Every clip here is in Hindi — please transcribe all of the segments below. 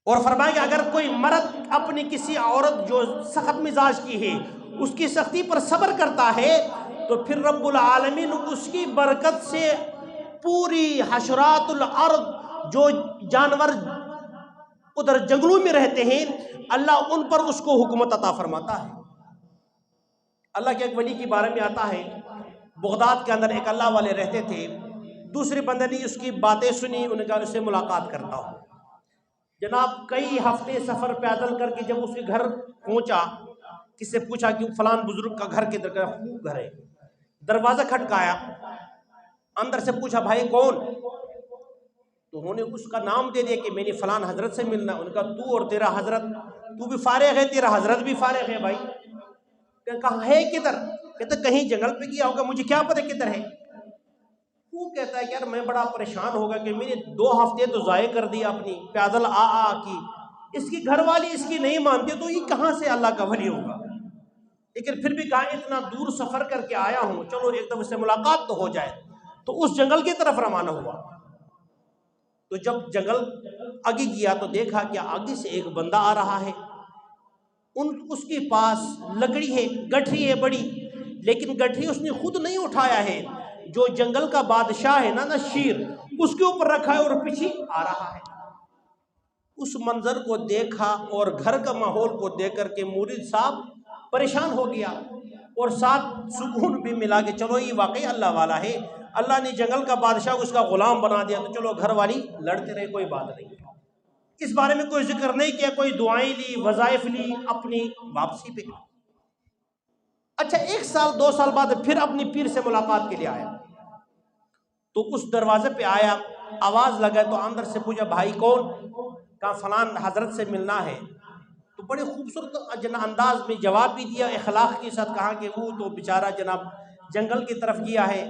और फरमाया कि अगर कोई मर्द अपनी किसी औरत जो सख्त मिजाज की है उसकी सख्ती पर सब्र करता है तो फिर रब्बुल आलमीन उसकी बरकत से पूरी हशरातुल अर्द जो जानवर उधर जंगलों में रहते हैं अल्लाह उन पर उसको हुकूमत अता फरमाता है। अल्लाह के एक वली के बारे में आता है, बगदाद के अंदर एक अल्लाह वाले रहते थे। दूसरे बंदे ने उसकी बातें सुनी, उन्हें कहा उससे मुलाकात करता हूँ। जनाब कई हफ्ते सफ़र पैदल करके जब उसके घर पहुंचा, किससे पूछा कि फलान बुजुर्ग का घर किधर का? घर है। दरवाज़ा खटकाया, अंदर से पूछा भाई कौन? तो उन्होंने उसका नाम दे दिया कि मैंने फलान हजरत से मिलना। उनका तू और तेरा हजरत, तू भी फारिग है, तेरा हजरत भी फारिग है भाई। कहा है किधर? कहते कहीं जंगल पे गया होगा, मुझे क्या पता किधर है। वो कहता है कि यार मैं बड़ा परेशान होगा कि मैंने 2 हफ्ते तो ज़ाये कर दिया अपनी पैदल आ की, इसकी घरवाली इसकी नहीं मानती तो ये कहाँ से अल्लाह का वली होगा। लेकिन फिर भी कहा इतना दूर सफ़र करके आया हूँ, चलो एक दफ़े से मुलाकात तो हो जाए। तो उस जंगल की तरफ रवाना हुआ। तो जब जंगल आगे गया तो देखा कि आगे से एक बंदा आ रहा है। उसके पास लकड़ी है, गठरी है बड़ी, लेकिन गठरी उसने खुद नहीं उठाया है। जो जंगल का बादशाह है ना शेर, उसके ऊपर रखा है और पीछे आ रहा है। उस मंजर को देखा और घर का माहौल को देख करके मुरीद साहब परेशान हो गया और साथ सुकून भी मिला कि चलो ये वाकई अल्लाह वाला है। अल्लाह ने जंगल का बादशाह उसका गुलाम बना दिया तो चलो घर वाली लड़ते रहे, कोई बात नहीं। इस बारे में कोई जिक्र नहीं किया, कोई दुआएं ली, वज़ाइफ ली, अपनी वापसी पे। अच्छा 1 साल 2 साल बाद फिर अपनी पीर से मुलाकात के लिए आया। तो उस दरवाजे पे आया, आवाज लगा तो अंदर से पूछा भाई कौन? कहा फलान हजरत से मिलना है। तो बड़े खूबसूरत अंदाज में जवाब भी दिया, इखलाक के साथ कहा कि वो तो बेचारा जनाब जंगल की तरफ गया है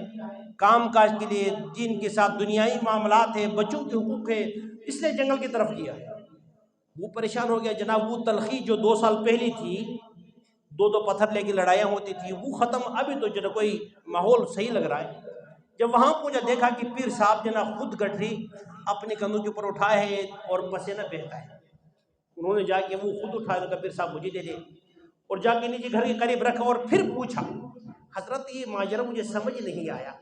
काम काज के लिए, दीन के साथ दुनियाई मामलात है, बच्चों के हुकूक है, इसलिए जंगल की तरफ गया है। वो परेशान हो गया जनाब। वो तलखी जो 2 साल पहले थी, 2 पत्थर लेके लड़ाइयाँ होती थी, वो ख़त्म। अभी तो जो कोई माहौल सही लग रहा है। जब वहाँ पहुँचा देखा कि पीर साहब जना खुद गठरी अपने कंधों के ऊपर उठाए है और पसीना बहता है। उन्होंने जाके वो खुद उठाया तो पीर साहब मुझे दे दे और जाके नीचे घर के करीब रखा और फिर पूछा हजरत ये माजरा मुझे समझ नहीं आया।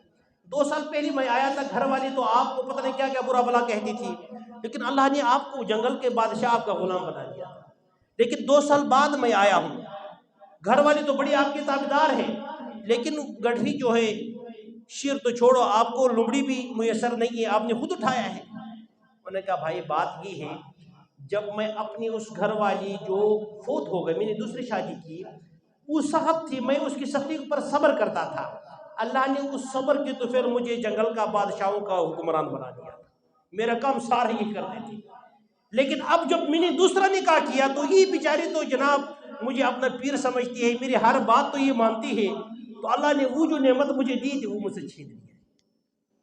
2 साल पहले मैं आया था, घर वाली तो आपको पता नहीं क्या क्या बुरा भला कहती थी, लेकिन अल्लाह ने आपको जंगल के बादशाह आपका गुलाम बना दिया। लेकिन 2 साल बाद मैं आया हूँ, घर वाली तो बड़ी आपकी ताबेदार है, लेकिन गठरी जो है शेर तो छोड़ो, आपको लुमड़ी भी मुयसर नहीं है, आपने खुद उठाया है। उन्होंने कहा भाई बात ये है, जब मैं अपनी उस घर वाली जो फोत हो गई, मैंने दूसरी शादी की, वो सख्त थी, मैं उसकी सख्ती पर सब्र करता था। अल्लाह ने उस सब्र की तो फिर मुझे जंगल का बादशाहों का हुक्मरान बना दिया था। मेरा काम सारे ही करते थे। लेकिन अब जब मैंने दूसरा निकाह किया तो ये बेचारी तो जनाब मुझे अपना पीर समझती है, मेरी हर बात तो ये मानती है, तो अल्लाह ने वो जो नेमत मुझे दी थी वो मुझसे छीन ली है।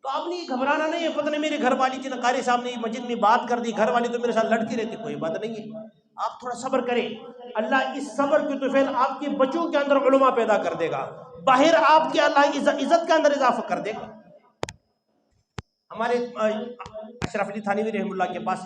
तो आपने घबराना नहीं है। पता नहीं मेरे घर वाली थी कारी साहब ने मस्जिद में बात कर दी, घर वाली तो मेरे साथ लड़ती रहती, कोई बात नहीं है, आप थोड़ा सब्र करें। अल्लाह इस सब्र की तौफीक आपके बच्चों के अंदर उलमा पैदा कर देगा, बाहर आपके अल्लाह इज्जत के अंदर इजाफा कर देगा। हमारे अशरफ अली थानवी रहमतुल्लाह के पास